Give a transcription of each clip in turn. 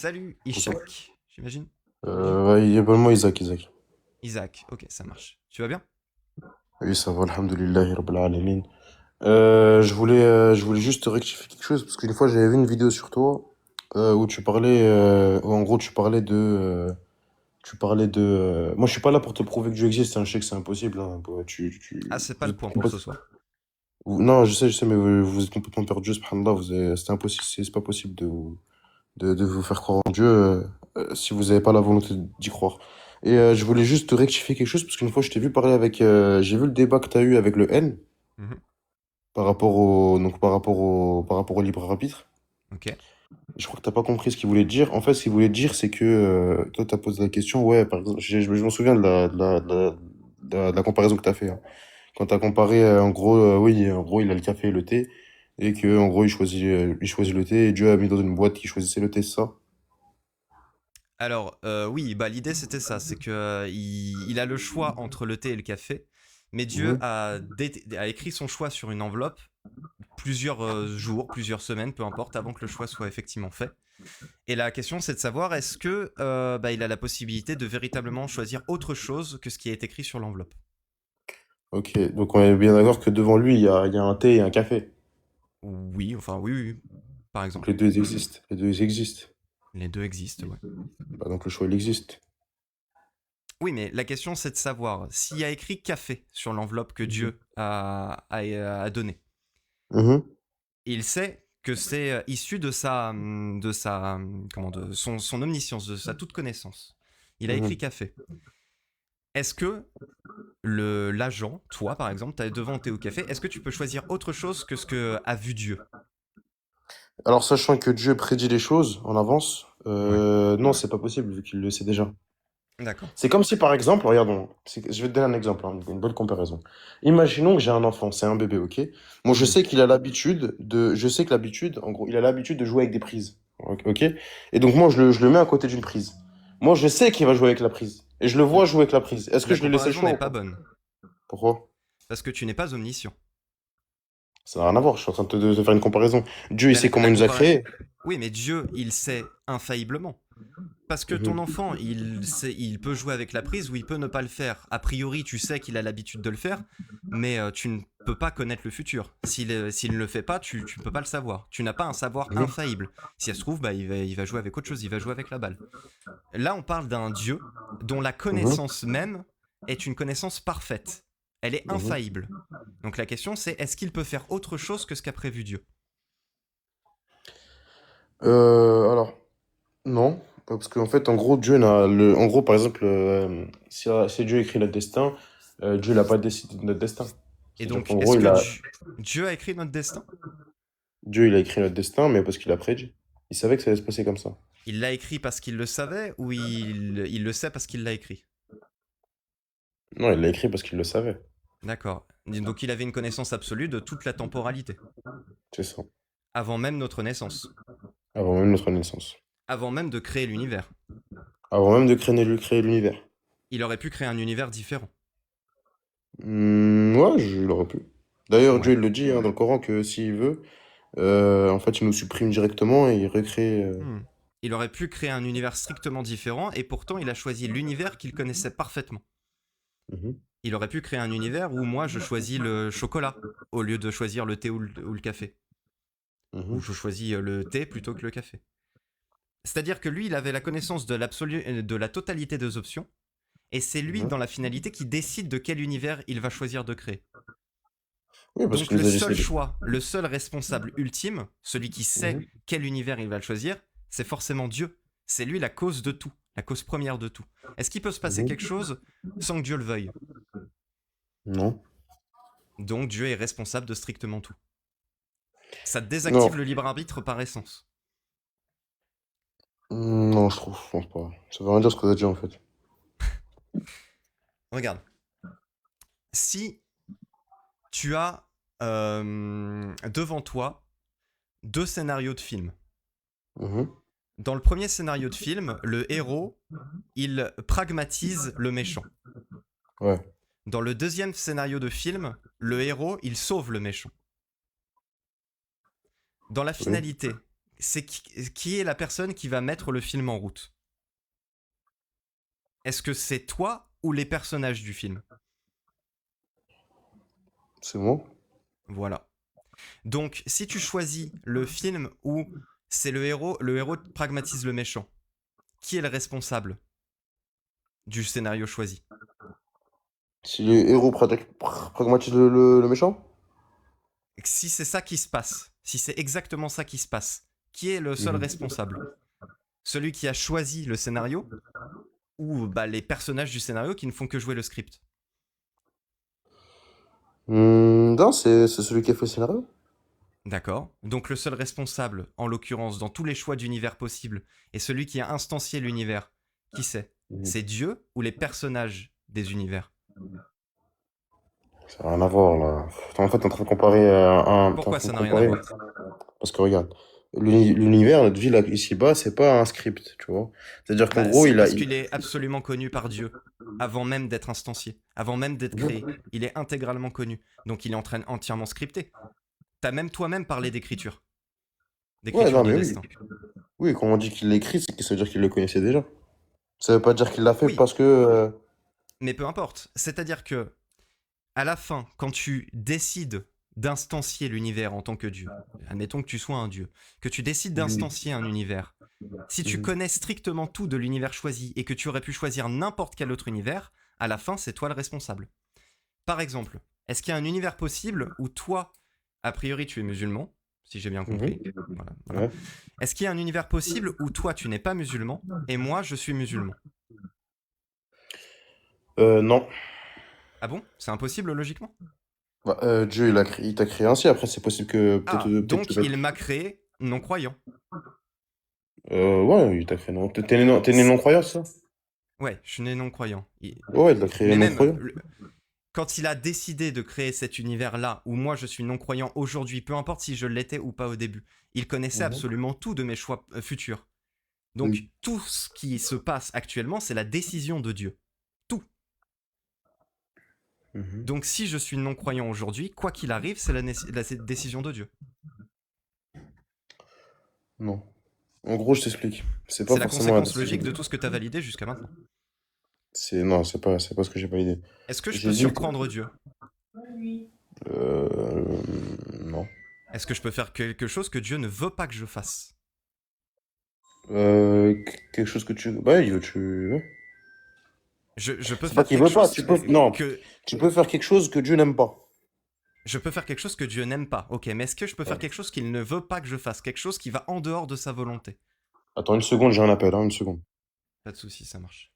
Salut Bonsoir. Ishak, j'imagine? Ouais, appelle-moi Isaac, Isaac. Isaac, ok, ça marche. Tu vas bien? Oui, ça va, alhamdoulillahi rabbil alamin. Je voulais juste rectifier quelque chose, parce qu'une fois, j'avais vu une vidéo sur toi, où tu parlais, où en gros, moi, je suis pas là pour te prouver que Dieu existe, hein, je sais que c'est impossible, hein, Ah, c'est pas vous le êtes point pour ce complètement- soir. non, je sais, mais vous êtes complètement perdu, subhanallah, c'est impossible, c'est pas possible de vous faire croire en Dieu si vous n'avez pas la volonté d'y croire. Et je voulais juste te rectifier quelque chose, parce qu'une fois, je t'ai vu parler avec... j'ai vu le débat que tu as eu avec le N Mhm. par rapport au libre arbitre. Ok. Je crois que t'as pas compris ce qu'il voulait dire. En fait, ce qu'il voulait dire, c'est que toi, tu as posé la question, ouais, par exemple, je m'en souviens de la comparaison que tu as fait, hein. Quand tu as comparé, en gros, oui, en gros, il a le café et le thé, et que en gros, il choisit le thé, et Dieu a mis dans une boîte qui choisissait le thé, c'est ça? Alors, oui, bah l'idée c'était ça, c'est que il a le choix entre le thé et le café, mais Dieu Mhm. a écrit son choix sur une enveloppe plusieurs jours, plusieurs semaines, peu importe, avant que le choix soit effectivement fait. Et la question c'est de savoir est-ce que bah, il a la possibilité de véritablement choisir autre chose que ce qui est écrit sur l'enveloppe. Ok, donc on est bien d'accord que devant lui, il y a un thé et un café. Oui, enfin oui, oui, par Donc exemple. les deux ils existent. Les deux ils existent. Les deux existent, ouais. Bah, donc le choix il existe. Oui, mais la question c'est de savoir s'il y a écrit café sur l'enveloppe que Mhm. Dieu a donné. Mhm. Il sait que c'est issu de son omniscience, de sa toute connaissance. Il a écrit Mhm. café. Est-ce que l'agent, toi par exemple, tu as devant Théo Café, est-ce que tu peux choisir autre chose que ce que a vu Dieu? Alors sachant que Dieu prédit les choses en avance, Ouais. non, c'est pas possible vu qu'il le sait déjà. D'accord. C'est comme si par exemple, regardons, je vais te donner un exemple, hein, une bonne comparaison. Imaginons que j'ai un enfant, c'est un bébé, ok? Moi je Mhm. sais qu'il a l'habitude je sais que l'habitude, en gros, il a l'habitude de jouer avec des prises, ok? Et donc moi je le mets à côté d'une prise. Moi je sais qu'il va jouer avec la prise. Et je le vois jouer avec la prise. Est-ce que La je lui laisse le comparaison choix n'est ou pas pas? bonne, Pourquoi? parce que tu n'es pas omniscient. Ça n'a rien à voir, je suis en train de te faire une comparaison. Dieu, il Mais sait comment il nous a créés. Oui, mais Dieu, il sait infailliblement. Parce que ton Mhm. enfant, il peut jouer avec la prise ou il peut ne pas le faire. A priori, tu sais qu'il a l'habitude de le faire, mais tu ne peux pas connaître le futur. S'il ne le fait pas, tu ne peux pas le savoir. Tu n'as pas un savoir Mhm. infaillible. Si ça se trouve, bah, il va jouer avec autre chose, il va jouer avec la balle. Là, on parle d'un Dieu dont la Mhm. connaissance même est une connaissance parfaite. Elle est Mhm. infaillible. Donc la question c'est, est-ce qu'il peut faire autre chose que ce qu'a prévu Dieu? Alors, non. Parce qu'en fait, en gros, Dieu n'a le. En gros, par exemple, si Dieu écrit notre destin, Dieu n'a pas décidé de notre destin. Et C'est-à-dire donc, qu'en gros, est-ce que Dieu a écrit notre destin? Dieu, il a écrit notre destin, mais parce qu'il a prédit. Il savait que ça allait se passer comme ça. Il l'a écrit parce qu'il le savait ou il le sait parce qu'il l'a écrit? Non, il l'a écrit parce qu'il le savait. D'accord. Donc il avait une connaissance absolue de toute la temporalité, C'est ça. avant même notre naissance, Avant même notre naissance. avant même de créer l'univers. Avant même de créer l'univers. Il aurait pu créer un univers différent. Ouais, je l'aurais pu. D'ailleurs, Dieu, Ouais. il le dit, hein, dans le Coran que s'il veut, en fait, il nous supprime directement et il recrée. Hmm. Il aurait pu créer un univers strictement différent et pourtant il a choisi l'univers qu'il connaissait parfaitement. Mhm. Il aurait pu créer un univers où moi je choisis le chocolat au lieu de choisir le thé ou le café. Ou Mhm. je choisis le thé plutôt que le café. C'est-à-dire que lui, il avait la connaissance de l'absolu, de la totalité des options, et c'est lui, Mhm. dans la finalité, qui décide de quel univers il va choisir de créer. Oui, parce Donc qu'il le nous a dit seul choix, le seul responsable ultime, celui qui sait Mhm. quel univers il va le choisir, c'est forcément Dieu. C'est lui la cause de tout, la cause première de tout. Est-ce qu'il peut se passer quelque Mhm. chose sans que Dieu le veuille? Non. Donc Dieu est responsable de strictement tout. Ça Non. désactive le libre arbitre par essence. Non, je pense pas. Ça veut rien dire ce que t'as dit en fait. Regarde, si tu as devant toi deux scénarios de film. Mhm. Dans le premier scénario de film, le héros, il pragmatise le méchant. Ouais. Dans le deuxième scénario de film, le héros, il sauve le méchant. Dans la Oui. finalité, c'est qui est la personne qui va mettre le film en route? Est-ce que c'est toi ou les personnages du film? C'est moi. Voilà. Donc, si tu choisis le film où c'est le héros pragmatise le méchant, qui est le responsable du scénario choisi? Si les héros pragmatisent le méchant? Si c'est ça qui se passe, si c'est exactement ça qui se passe, qui est le seul responsable? Celui qui a choisi le scénario ou les personnages du scénario qui ne font que jouer le script? Non, c'est celui qui a fait le scénario. D'accord. Donc le seul responsable, en l'occurrence, dans tous les choix d'univers possibles, est celui qui a instancié l'univers. Qui c'est? Mhm. C'est Dieu ou les personnages des univers? Ça n'a rien à voir là. En fait, t'es en train de comparer t'es en Pourquoi train ça de n'a rien à comparer. voir? Parce que regarde, l'univers, notre vie là, ici-bas, c'est pas un script, tu vois. C'est-à-dire qu'en Bah gros, si, il a. parce qu'il est absolument connu par Dieu, avant même d'être instancié, avant même d'être créé. Il est intégralement connu, donc il est entièrement scripté. T'as même toi-même parlé d'écriture. Ouais, D'écriture non, de mais oui. destin. Oui, quand on dit qu'il l'écrit, c'est que ça veut dire qu'il le connaissait déjà. Ça veut pas dire qu'il l'a fait Oui, parce que. mais peu importe. C'est-à-dire que à la fin, quand tu décides d'instancier l'univers en tant que Dieu, admettons que tu sois un Dieu, que tu décides Mhm. d'instancier un univers, si tu Mhm. connais strictement tout de l'univers choisi et que tu aurais pu choisir n'importe quel autre univers, à la fin, c'est toi le responsable. Par exemple, est-ce qu'il y a un univers possible où toi, a priori, tu es musulman, si j'ai bien Mhm. compris? Voilà, voilà. Ouais. Est-ce qu'il y a un univers possible où toi, tu n'es pas musulman et moi, je suis musulman? Non. Ah bon? C'est impossible logiquement? Bah, Dieu, il t'a créé ainsi. Après, c'est possible que Ah, donc peut-être. il m'a créé non-croyant. Ouais, il t'a créé non. T'es né non-croyant, c'est ça? Ouais, je suis né non-croyant. Ouais, il t'a créé Mais même, non-croyant. quand il a décidé de créer cet univers-là, où moi je suis non-croyant aujourd'hui, peu importe si je l'étais ou pas au début, il connaissait Mhm. absolument tout de mes choix futurs. Donc Oui. tout ce qui se passe actuellement, c'est la décision de Dieu. Tout. Mhm. Donc si je suis non-croyant aujourd'hui, quoi qu'il arrive, c'est la décision de Dieu. Non. En gros, je t'explique. C'est pas C'est la forcément la conséquence décision logique de de Dieu. tout ce que tu as validé jusqu'à maintenant. Non, c'est pas ce que j'ai validé. Est-ce que je peux J'ai dit que. surprendre Dieu? Non. Est-ce que je peux faire quelque chose que Dieu ne veut pas que je fasse? Quelque chose que tu. Bah, ouais. Je peux C'est pas faire qu'il quelque veut pas. chose Non. que Tu peux faire quelque chose que Dieu n'aime pas. Je peux faire quelque chose que Dieu n'aime pas, ok, mais est-ce que je peux faire Ouais. quelque chose qu'il ne veut pas que je fasse? Quelque chose qui va en dehors de sa volonté? Attends une seconde, j'ai un appel, hein, une seconde. Pas de souci, ça marche.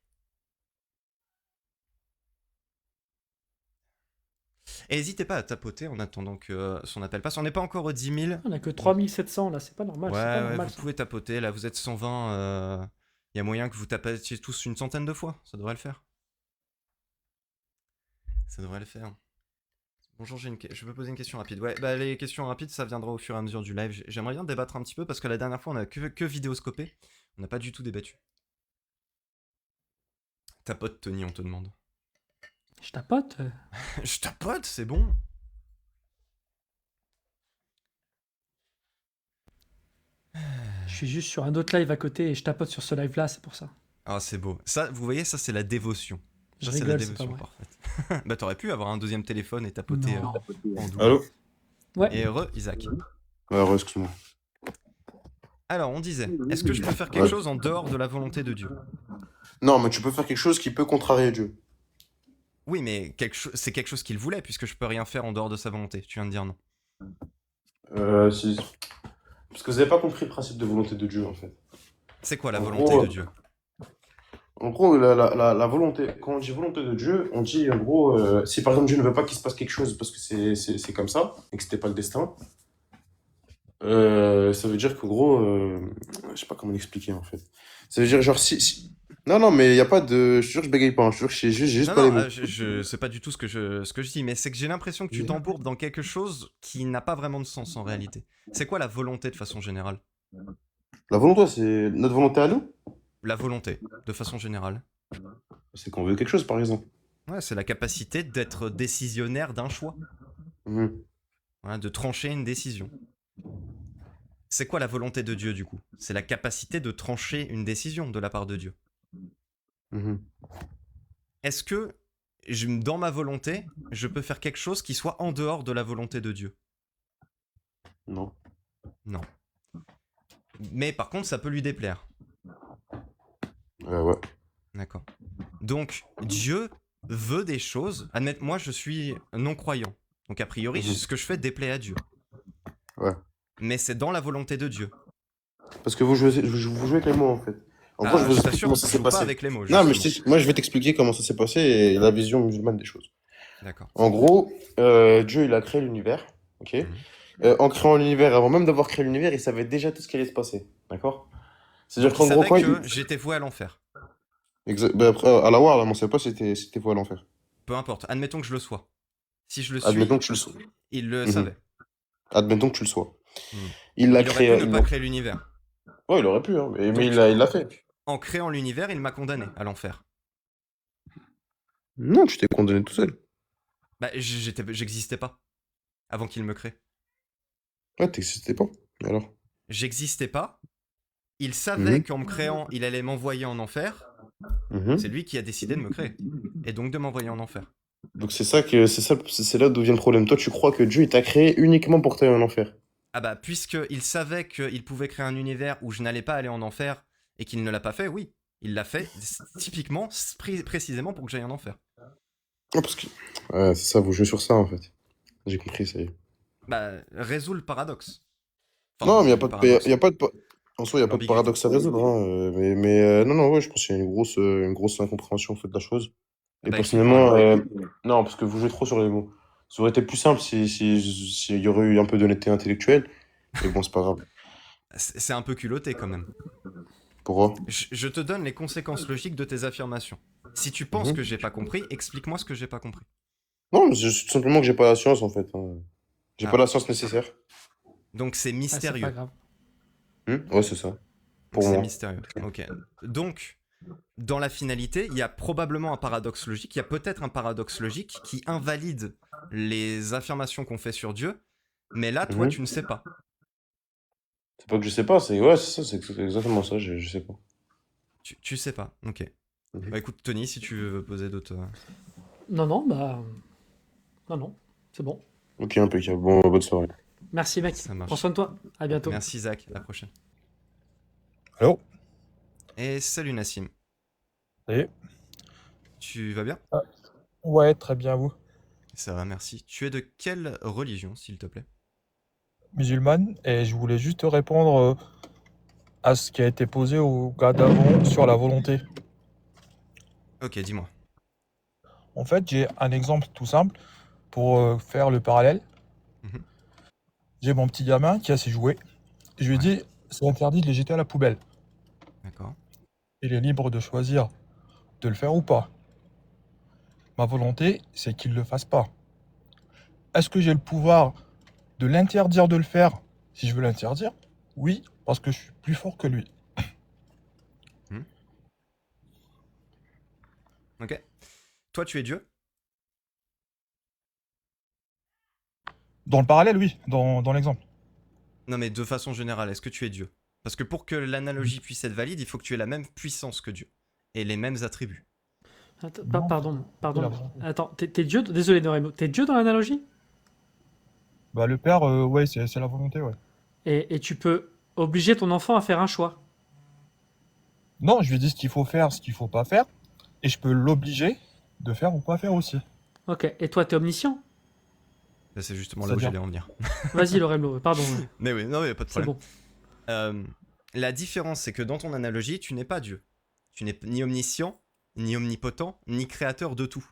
Et n'hésitez pas à tapoter en attendant que son appel passe. On n'est pas encore aux 10 000. On a que Donc, 3700 là, c'est pas normal, c'est pas ouais, normal vous ça. pouvez tapoter. Là, vous êtes 120. Il y a moyen que vous tapiez tous une centaine de fois. Ça devrait le faire. Ça devrait le faire. Bonjour, je peux poser une question rapide. Ouais, les questions rapides, ça viendra au fur et à mesure du live. J'aimerais bien débattre un petit peu parce que la dernière fois, on a que vidéoscopé. On n'a pas du tout débattu. Tapote, Tony, on te demande. Je tapote. Je tapote, c'est bon. Je suis juste sur un autre live à côté et je tapote sur ce live là, c'est pour ça. Ah, c'est beau. Ça, vous voyez, ça, c'est la dévotion. Je Ça, c'est la rigole, c'est pas dévotion vrai. parfaite. Bah, t'aurais pu avoir un deuxième téléphone et tapoter Non. en double. Allô? Ouais. Et heureux, Isaac. Ouais, excuse-moi. Alors, on disait, est-ce que je peux faire quelque Ouais. chose en dehors de la volonté de Dieu? Non, mais tu peux faire quelque chose qui peut contrarier Dieu. Oui, mais c'est quelque chose qu'il voulait, puisque je peux rien faire en dehors de sa volonté. Tu viens de dire non. Si. Parce que vous avez pas compris le principe de volonté de Dieu, en fait. C'est quoi la En volonté gros, de Dieu? En gros, la volonté, quand on dit volonté de Dieu, on dit en gros, si par exemple Dieu ne veut pas qu'il se passe quelque chose parce que c'est comme ça, et que c'était pas le destin, ça veut dire qu'en gros, je sais pas comment l'expliquer en fait. Ça veut dire genre Non, non, mais il y a pas de. Je te jure que je bégaye pas, hein. Je te jure que j'ai juste Non, pas les non, mots. c'est pas du tout ce que je dis, mais c'est que j'ai l'impression que tu t'embourbes dans quelque chose qui n'a pas vraiment de sens en réalité. C'est quoi la volonté de façon générale? La volonté, c'est notre volonté à nous? La volonté, de façon générale. C'est qu'on veut quelque chose, par exemple. Ouais, c'est la capacité d'être décisionnaire d'un choix. Mhm. Voilà, de trancher une décision. c'est quoi la volonté de Dieu du coup? C'est la capacité de trancher une décision de la part de Dieu. Mhm. Est-ce que dans ma volonté, je peux faire quelque chose qui soit en dehors de la volonté de Dieu? Non. Non. Mais par contre, ça peut lui déplaire. Ouais. D'accord. Donc, Dieu veut des choses. Moi, je suis non-croyant. Donc, a priori, Mhm. ce que je fais déplaît à Dieu. Ouais. Mais c'est dans la volonté de Dieu. Parce que vous jouez avec les mots, en fait. En gros, je Ah, vous je explique t'assure, comment je ça s'est joue pas passé. avec les mots, Non, mais justement. moi, je vais t'expliquer comment ça s'est passé et la vision musulmane des choses. D'accord. En gros, Dieu, il a créé l'univers, ok? Mhm. En créant l'univers, avant même d'avoir créé l'univers, il savait déjà tout ce qui allait se passer, d'accord? C'est-à-dire Donc, il qu'en gros, savait quoi, que j'étais voué à l'enfer. Ben après, à la War, là, on sait pas si c'était quoi à l'enfer. Peu importe. Admettons que je le sois. Si je le Admettons suis, que tu le sois. il le Mhm. savait. Admettons que tu le sois. Mhm. Il l'a Il aurait pu créé. ne pas créer l'univers. Ouais, il aurait pu, hein, mais Donc, il l'a fait. en créant l'univers, il m'a condamné à l'enfer. Non, tu t'es condamné tout seul. Bah, j'existais pas avant qu'il me crée. Ouais, t'existais pas. Alors. J'existais pas. Il savait Mhm. qu'en me créant, il allait m'envoyer en enfer. C'est Mhm. lui qui a décidé de me créer. Et donc de m'envoyer en enfer. Donc c'est là d'où vient le problème. Toi, tu crois que Dieu il t'a créé uniquement pour t'aller en enfer. Ah bah, puisqu'il savait qu'il pouvait créer un univers où je n'allais pas aller en enfer et qu'il ne l'a pas fait, oui. Il l'a fait typiquement, précisément pour que j'aille en enfer. Ah, parce que. Ouais, c'est ça, vous jouez sur ça en fait. J'ai compris, ça y est. Bah, résout le paradoxe. Non, mais Enfin, le y paradoxe. a pas de. En soi, il n'y a pas de L'ambiguïté. paradoxe à résoudre. Hein, non, non, ouais, je pense qu'il y a une grosse incompréhension en fait, de la chose. Et Bah, explique-moi personnellement, alors. non, parce que vous jouez trop sur les mots. Ça aurait été plus simple s'il y aurait eu un peu d'honnêteté intellectuelle. Mais bon, c'est pas grave. C'est un peu culotté quand même. Pourquoi? Je te donne les conséquences logiques de tes affirmations. Si tu penses Mhm. que j'ai pas compris, explique-moi ce que j'ai pas compris. Non, mais c'est tout simplement que j'ai pas la science en fait. Hein. J'ai pas Ah, la science nécessaire. donc c'est Ah, c'est pas mystérieux. grave. Ouais, c'est ça. Donc Pour c'est moi. mystérieux. Ok. Donc, dans la finalité, il y a probablement un paradoxe logique. Il y a peut-être un paradoxe logique qui invalide les affirmations qu'on fait sur Dieu. Mais là, toi, Mhm. tu ne sais pas. C'est pas que je sais pas, c'est ouais, c'est ça, c'est exactement ça, je sais pas. Tu sais pas. Ok. Mhm. Bah écoute, Tony, si tu veux poser d'autres. Non, non, bah. Non, non, c'est bon. Ok, impeccable. Bon, bonne soirée. Merci, mec. Ça Prends marche. soin de toi. À bientôt. Merci, Zach. À la prochaine. Allô? Et salut, Nassim. Salut. Tu vas bien? Ah, ouais, très bien, vous. Ça va, merci. Tu es de quelle religion, s'il te plaît? Musulmane, et je voulais juste répondre à ce qui a été posé au gars d'avant sur la volonté. Ok, dis-moi. En fait, j'ai un exemple tout simple pour faire le parallèle. Mhm. J'ai mon petit gamin qui a ses jouets. Je lui ai Ouais, dit, c'est interdit de les jeter à la poubelle. d'accord. Il est libre de choisir de le faire ou pas. Ma volonté, c'est qu'il ne le fasse pas. Est-ce que j'ai le pouvoir de l'interdire de le faire si je veux l'interdire? Oui, parce que je suis plus fort que lui. Hmm. Ok. Toi, tu es Dieu? Dans le parallèle, oui, dans l'exemple. Non, mais de façon générale, est-ce que tu es Dieu? Parce que pour que l'analogie puisse être valide, il faut que tu aies la même puissance que Dieu. Et les mêmes attributs. Attends, Non, pardon, c'est la pardon. volonté. Attends, t'es Dieu? Désolé, Noremo. T'es Dieu dans l'analogie? Bah, le père, ouais, c'est la volonté, ouais. Et tu peux obliger ton enfant à faire un choix. Non, je lui dis ce qu'il faut faire, ce qu'il faut pas faire, et je peux l'obliger de faire ou pas faire aussi. Ok. Et toi, t'es omniscient? Là, c'est justement là où C'est-à-dire, j'allais en venir. Vas-y, Loremlo. Pardon. Mais oui, non, mais pas de C'est problème. bon. La différence, c'est que dans ton analogie, tu n'es pas Dieu. Tu n'es ni omniscient, ni omnipotent, ni créateur de tout.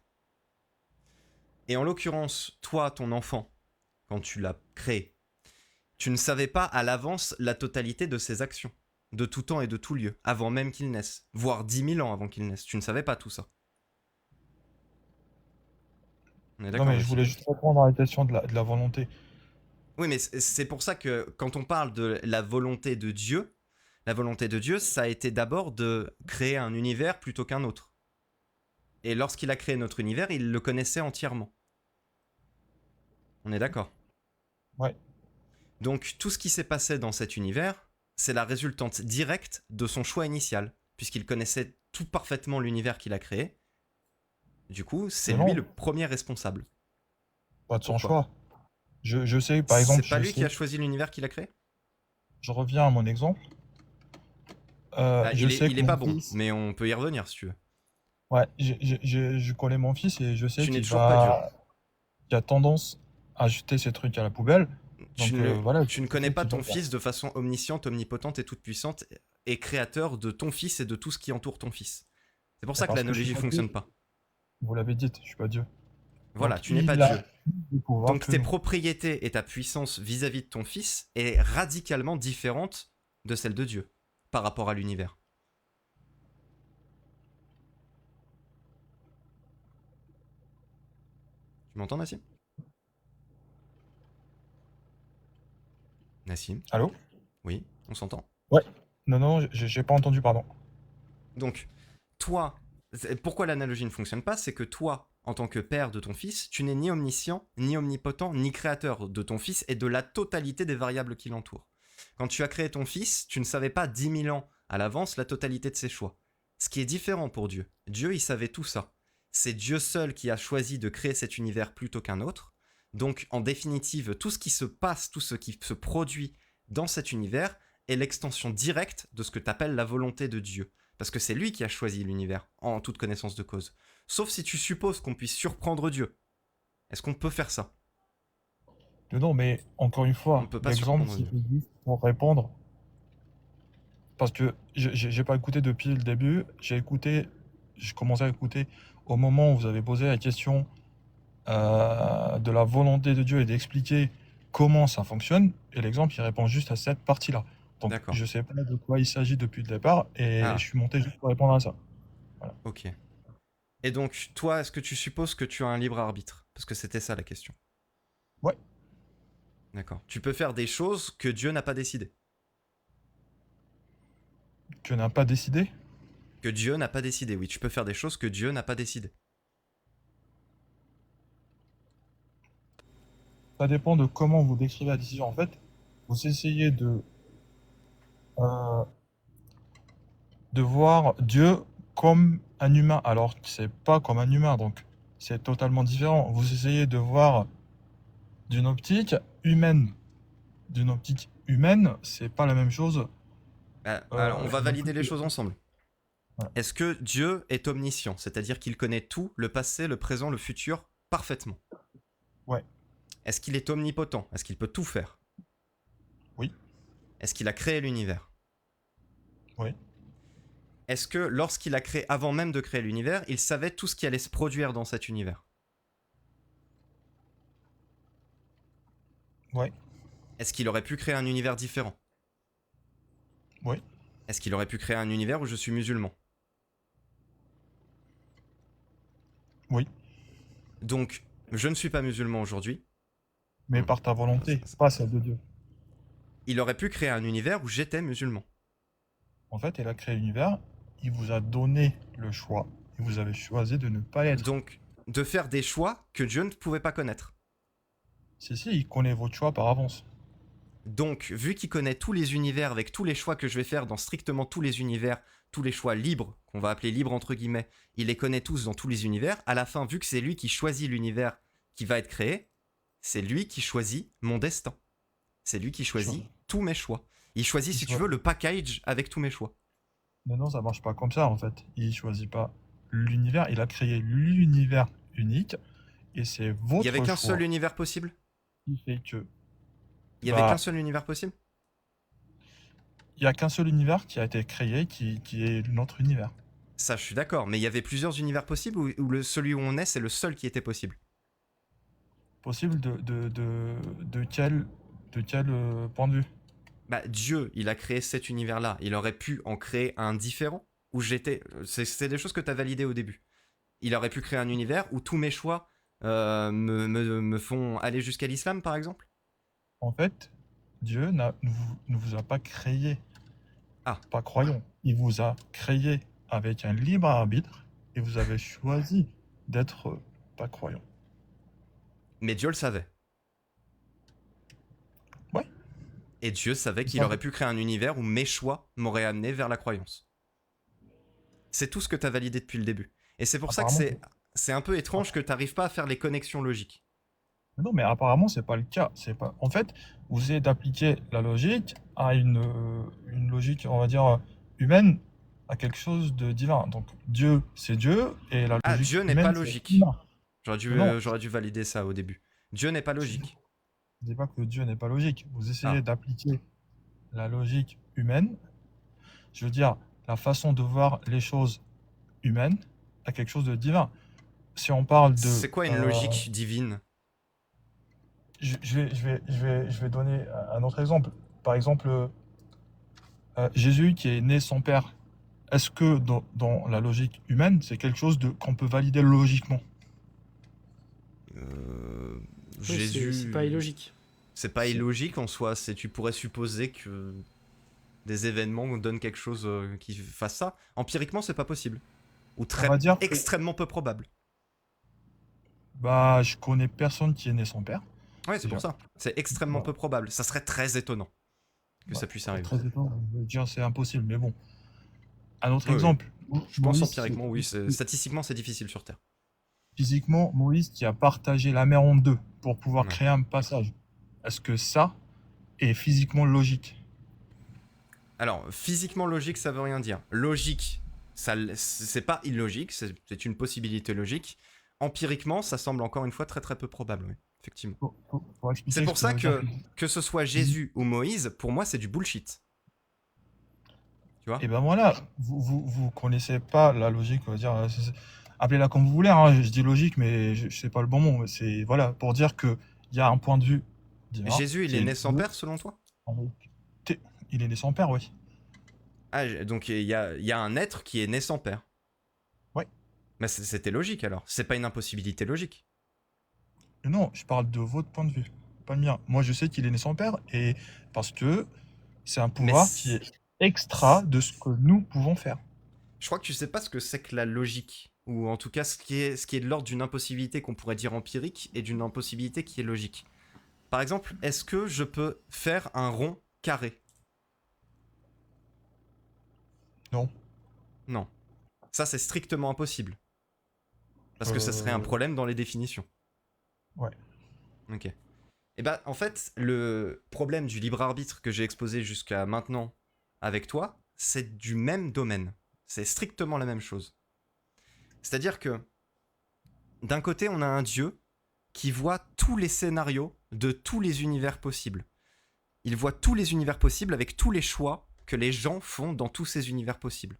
Et en l'occurrence, toi, ton enfant, quand tu l'as créé, tu ne savais pas à l'avance la totalité de ses actions, de tout temps et de tout lieu, avant même qu'il naisse, voire 10 000 ans avant qu'il naisse. Tu ne savais pas tout ça. On est non, d'accord, mais je Nassim? voulais juste répondre à la question de la volonté. Oui, mais c'est pour ça que quand on parle de la volonté de Dieu, ça a été d'abord de créer un univers plutôt qu'un autre. Et lorsqu'il a créé notre univers, il le connaissait entièrement. On est d'accord? Ouais. Donc tout ce qui s'est passé dans cet univers, c'est la résultante directe de son choix initial, puisqu'il connaissait tout parfaitement l'univers qu'il a créé. Du coup, c'est Mais lui non, le premier responsable. pas de son Pourquoi? choix. Je sais, par exemple, C'est pas lui qui a choisi l'univers qu'il a créé? je reviens à mon exemple. Ah, Je sais il que est pas mon bon, fils, mais on peut y revenir si tu veux. ouais, je connais mon fils et je sais Tu n'es qu'il toujours pas Dieu. qu'il a tendance à jeter ses trucs à la poubelle. Tu Donc ne, voilà, tu ne je connais sais pas qu'il doit ton faire. fils de façon omnisciente, omnipotente et toute puissante, et créateur de ton fils et de tout ce qui entoure ton fils. C'est pour C'est ça que parce que je suis l'analogie pas Dieu. fonctionne pas. Vous l'avez dit, je suis pas Dieu. Voilà, Donc tu n'es pas il a Dieu. plus de pouvoir Donc que tes nous. propriétés et ta puissance vis-à-vis de ton fils est radicalement différente de celle de Dieu par rapport à l'univers. Tu m'entends, Nassim? Nassim? Allô? Oui, on s'entend. Ouais. Non, non, j'ai pas entendu, pardon. Donc, toi, pourquoi l'analogie ne fonctionne pas? C'est que toi, en tant que père de ton fils, tu n'es ni omniscient, ni omnipotent, ni créateur de ton fils et de la totalité des variables qui l'entourent. Quand tu as créé ton fils, tu ne savais pas 10 000 ans à l'avance la totalité de ses choix. Ce qui est différent pour Dieu. Dieu, il savait tout ça. C'est Dieu seul qui a choisi de créer cet univers plutôt qu'un autre. Donc, en définitive, tout ce qui se passe, tout ce qui se produit dans cet univers est l'extension directe de ce que tu appelles la volonté de Dieu. Parce que c'est lui qui a choisi l'univers, en toute connaissance de cause. Sauf si tu supposes qu'on puisse surprendre Dieu. Est-ce qu'on peut faire ça? Non, non, mais encore une On ne fois, peut pas l'exemple, surprendre c'est Dieu. juste pour répondre. Parce que j'ai pas écouté depuis le début. J'ai commencé à écouter au moment où vous avez posé la question de la volonté de Dieu et d'expliquer comment ça fonctionne. Et l'exemple, il répond juste à cette partie-là. Donc, D'accord. je sais pas de quoi il s'agit depuis le départ et Ah, je suis monté juste pour répondre à ça. Voilà. ok. Et donc, toi, est-ce que tu supposes que tu as un libre arbitre? Parce que c'était ça la question. Ouais, D'accord. Tu peux faire des choses que Dieu n'a pas décidé. tu n'as pas décidé. Que Dieu n'a pas décidé, oui. Tu peux faire des choses que Dieu n'a pas décidé. Ça dépend de comment vous décrivez la décision. En fait, vous essayez euh, de voir Dieu comme un humain, alors que c'est pas comme un humain, donc c'est totalement différent. Vous essayez de voir d'une optique humaine. D'une optique humaine, c'est pas la même chose. Alors, on va D'une valider les optique- choses ensemble. Voilà. Est-ce que Dieu est omniscient? C'est-à-dire qu'il connaît tout, le passé, le présent, le futur, parfaitement. Ouais, Est-ce qu'il est omnipotent? Est-ce qu'il peut tout faire? oui, Est-ce qu'il a créé l'univers? oui. Est-ce que lorsqu'il a créé, avant même de créer l'univers, il savait tout ce qui allait se produire dans cet univers? Ouais, Est-ce qu'il aurait pu créer un univers différent? oui, Est-ce qu'il aurait pu créer un univers où je suis musulman? oui. Donc, je ne suis pas musulman aujourd'hui. Mais par ta volonté, pas celle de Dieu. Il aurait pu créer un univers où j'étais musulman. En fait, il a créé l'univers, il vous a donné le choix, et vous avez choisi de ne pas l'être. Donc, de faire des choix que Dieu ne pouvait pas connaître. Si, il connaît votre choix par avance. Donc, vu qu'il connaît tous les univers avec tous les choix que je vais faire dans strictement tous les univers, tous les choix libres, qu'on va appeler libres entre guillemets, il les connaît tous dans tous les univers, à la fin, vu que c'est lui qui choisit l'univers qui va être créé, c'est lui qui choisit mon destin. C'est lui qui choisit tous mes choix. Il choisit, si tu veux, le package avec tous mes choix. Mais non, ça marche pas comme ça en fait. Il choisit pas l'univers, il a créé l'univers unique, et c'est votre choix. Il n'y avait qu'un seul univers possible? Qui fait que Il n'y avait qu'un seul univers possible? il y a qu'un seul univers qui a été créé, qui est notre univers. Ça, je suis d'accord, mais il y avait plusieurs univers possibles ou celui où on est, c'est le seul qui était possible? Possible de quel point de vue? Bah, Dieu, il a créé cet univers-là. Il aurait pu en créer un différent où j'étais. C'est des choses que tu as validées au début. Il aurait pu créer un univers où tous mes choix me font aller jusqu'à l'islam, par exemple? En fait, Dieu ne vous a pas créé Ah. pas croyant. Il vous a créé avec un libre arbitre et vous avez choisi d'être pas croyant. Mais Dieu le savait. Ouais. Et Dieu savait qu'il Ça, aurait pu créer un univers où mes choix m'auraient amené vers la croyance. C'est tout ce que tu as validé depuis le début. Et c'est pour ça que apparemment, c'est un peu étrange que tu n'arrives pas à faire les connexions logiques. non, mais apparemment, c'est pas le cas. C'est pas... En fait, vous essayez d'appliquer la logique à une logique, on va dire, humaine, à quelque chose de divin. Donc, Dieu, c'est Dieu, et la Ah, logique Dieu n'est humaine, pas c'est logique. humain. Mais non, J'aurais dû valider ça au début. Dieu n'est pas je logique. dis pas que Dieu n'est pas logique. Vous Ah, essayez d'appliquer la logique humaine, je veux dire, la façon de voir les choses humaines, à quelque chose de divin. Si on parle de... c'est quoi une logique divine? je vais donner un autre exemple. Par exemple, Jésus qui est né sans père, est-ce que dans la logique humaine, c'est quelque chose qu'on peut valider logiquement? Euh, Oui, Jésus. c'est pas illogique. C'est pas C'est- illogique en soi. Tu pourrais supposer que des événements donnent quelque chose qui fasse ça. Empiriquement, c'est pas possible. Ou On va dire que extrêmement peu probable. bah, je connais personne qui est né sans père, Ouais, c'est déjà. pour ça. C'est extrêmement Voilà. peu probable. Ça serait très étonnant que ça Ouais, puisse c'est arriver. très étonnant. Je veux dire, c'est impossible, mais bon. Un autre Oui, oui. exemple. Je pense Moïse, empiriquement, oui. Statistiquement, c'est difficile sur Terre. physiquement, Moïse qui a partagé la mer en deux pour pouvoir Ouais. créer un passage. Est-ce que ça est physiquement logique? Alors, physiquement logique, ça veut rien dire. Logique, c'est pas illogique, c'est une possibilité logique. Empiriquement, ça semble encore une fois très très peu probable, oui, effectivement. Pour expliquer C'est pour ce que ça veut dire que ce soit Jésus ou Moïse, pour moi, c'est du bullshit. Tu vois? et ben voilà, vous connaissez pas la logique, on va dire, appelez-la comme vous voulez, hein, je dis logique, mais je sais pas le bon mot, mais c'est voilà, pour dire que il y a un point de vue divin Jésus, il qui est est né sans Dieu. père, selon toi? Il est né sans père, oui. Ah, donc il y a un être qui est né sans père. Ouais. Mais c'était logique alors. C'est pas une impossibilité logique. Mais non, je parle de votre point de vue, pas le mien. Moi, je sais qu'il est né sans père et parce que c'est un Mais pouvoir qui est extra de ce que nous pouvons faire. je crois que tu sais pas ce que c'est que la logique. Ou en tout cas, ce qui est de l'ordre d'une impossibilité qu'on pourrait dire empirique et d'une impossibilité qui est logique. Par exemple, est-ce que je peux faire un rond carré? Non. Non. Ça, c'est strictement impossible. Parce que ça serait un problème dans les définitions. Ouais. Ok. Et bah, en fait, le problème du libre arbitre que j'ai exposé jusqu'à maintenant avec toi, c'est du même domaine. C'est strictement la même chose. C'est-à-dire que, d'un côté, on a un dieu qui voit tous les scénarios de tous les univers possibles. Il voit tous les univers possibles avec tous les choix que les gens font dans tous ces univers possibles.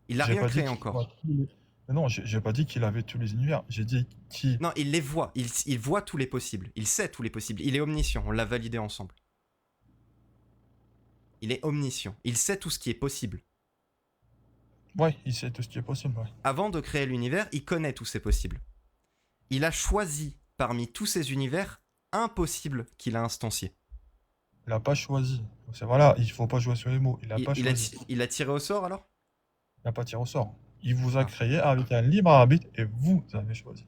Il n'a J'ai rien pas dit créé qu'il encore. voit tous les- Mais non, j'ai pas dit qu'il avait tous les univers. J'ai dit qu'il... Non, il les voit. Il voit tous les possibles. Il sait tous les possibles. Il est omniscient. On l'a validé ensemble. Il est omniscient. Il sait tout ce qui est possible. Ouais, il sait tout ce qui est possible, ouais. Avant de créer l'univers, il connaît tous ces possibles. Il a choisi parmi tous ces univers un possible qu'il a instancié. Il a pas choisi. C'est voilà, il faut pas jouer sur les mots. Il a pas choisi. Il a tiré au sort alors? Il a pas tiré au sort. Il vous a Ah. créé avec un libre arbitre et vous avez choisi.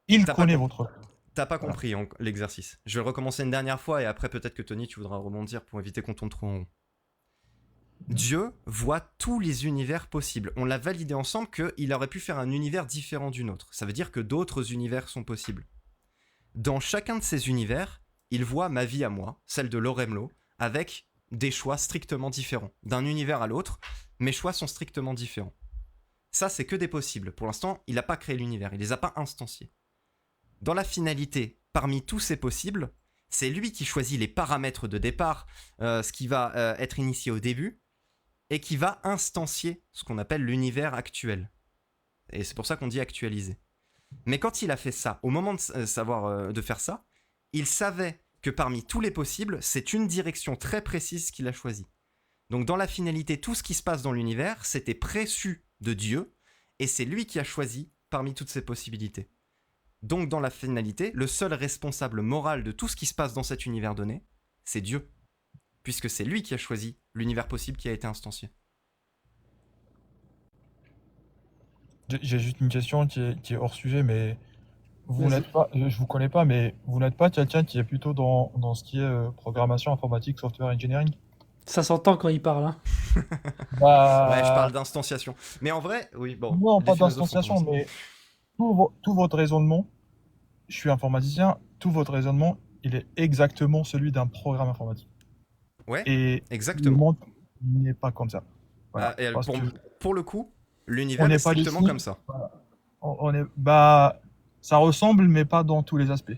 Il T'as pas connaît com- votre... T'as pas Voilà. compris l'exercice. Je vais le recommencer une dernière fois et après peut-être que Tony tu voudras rebondir pour éviter qu'on tourne trop en rond. Dieu voit tous les univers possibles. On l'a validé ensemble qu'il aurait pu faire un univers différent du nôtre. Ça veut dire que d'autres univers sont possibles. Dans chacun de ces univers, il voit ma vie à moi, celle de Loremlo, avec des choix strictement différents. D'un univers à l'autre, mes choix sont strictement différents. Ça, c'est que des possibles. Pour l'instant, il n'a pas créé l'univers, il les a pas instanciés. Dans la finalité, parmi tous ces possibles, c'est lui qui choisit les paramètres de départ, ce qui va être initié au début, et qui va instancier ce qu'on appelle l'univers actuel. Et c'est pour ça qu'on dit actualiser. Mais quand il a fait ça, au moment de faire ça, il savait que parmi tous les possibles, c'est une direction très précise qu'il a choisie. Donc dans la finalité, tout ce qui se passe dans l'univers, c'était préçu de Dieu, et c'est lui qui a choisi parmi toutes ces possibilités. Donc dans la finalité, le seul responsable moral de tout ce qui se passe dans cet univers donné, c'est Dieu. Puisque c'est lui qui a choisi l'univers possible qui a été instancié. J'ai juste une question qui est hors sujet, mais Vous Vas-y. n'êtes pas, je vous connais pas, mais vous n'êtes pas quelqu'un qui est plutôt dans ce qui est programmation informatique, software engineering? Ça s'entend quand il parle, hein. Ouais, je Bah, parle d'instanciation. Mais en vrai, oui, bon, non, les pas philosophes sont comme d'instanciation, ça. mais tout votre raisonnement, je suis informaticien, tout votre raisonnement, il est exactement celui d'un programme informatique. Ouais, Et le exactement. monde n'est pas comme ça. Voilà. Ah, et Parce que pour le coup, on l'univers est n'est pas strictement ici. comme ça. Voilà. Bah, ça ressemble, mais pas dans tous les aspects.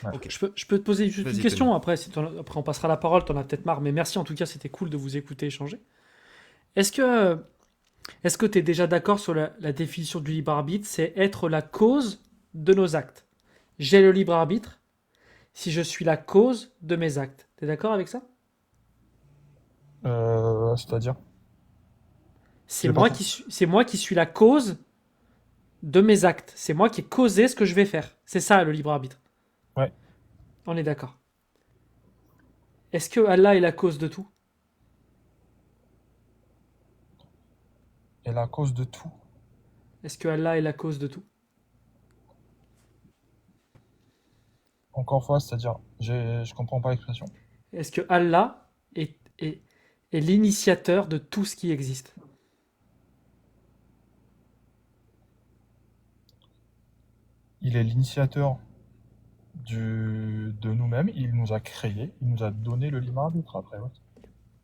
Ouais. Ok, Je peux te poser juste une vas-y, question, Tony. après, après on passera la parole, t'en as peut-être marre, mais merci en tout cas, c'était cool de vous écouter échanger. Est-ce que est-ce que tu es déjà d'accord sur la définition du libre arbitre? C'est être la cause de nos actes. J'ai le libre arbitre si je suis la cause de mes actes. T'es d'accord avec ça? C'est-à-dire, C'est j'ai pas moi compris. c'est moi qui suis la cause de mes actes. C'est moi qui ai causé ce que je vais faire. C'est ça le libre arbitre. Ouais. On est d'accord. Est-ce que Allah est la cause de tout? Et la cause de tout. Est-ce que Allah est la cause de tout? Encore une fois, c'est-à-dire, je comprends pas l'expression. Est-ce que Allah est l'initiateur de tout ce qui existe? Il est l'initiateur de nous-mêmes, il nous a créés, il nous a donné le libre arbitre après. Ouais.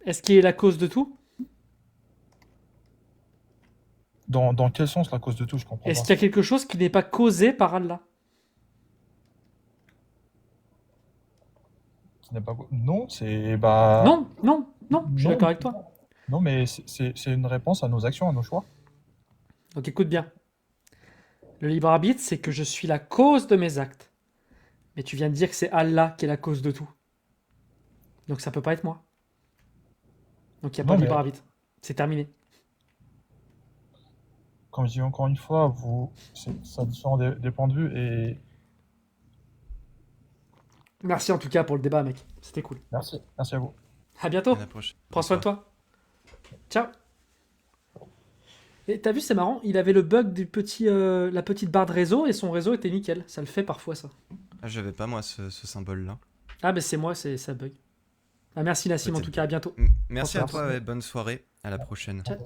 Est-ce qu'il est la cause de tout? Dans quel sens la cause de tout, je comprends Est-ce pas. qu'il y a quelque chose qui n'est pas causé par Allah? Qui n'est pas... Non, c'est... Bah... Non, non, non, je suis Non, d'accord avec toi. non, mais c'est une réponse à nos actions, à nos choix. Donc écoute bien. Le libre arbitre, c'est que je suis la cause de mes actes. Mais tu viens de dire que c'est Allah qui est la cause de tout. Donc ça peut pas être moi. Donc il n'y a pas Non, de mais libre arbitre. C'est terminé. comme je dis encore une fois, ça dépend des points de vue et Merci en tout cas pour le débat, mec. C'était cool. merci à vous. À À bientôt. la prochaine. Prends soin de Bonsoir. toi. Ciao. Et t'as vu, c'est marrant, il avait le bug la petite barre de réseau et son réseau était nickel. Ça le fait parfois, ça. Ah, j'avais pas moi ce symbole-là. Ah, mais c'est moi, ça bug. Ah, merci Nassim, en Peut-être tout cas, à bientôt. Merci à Bonsoir. toi, ouais, bonne soirée. À la prochaine. Ciao.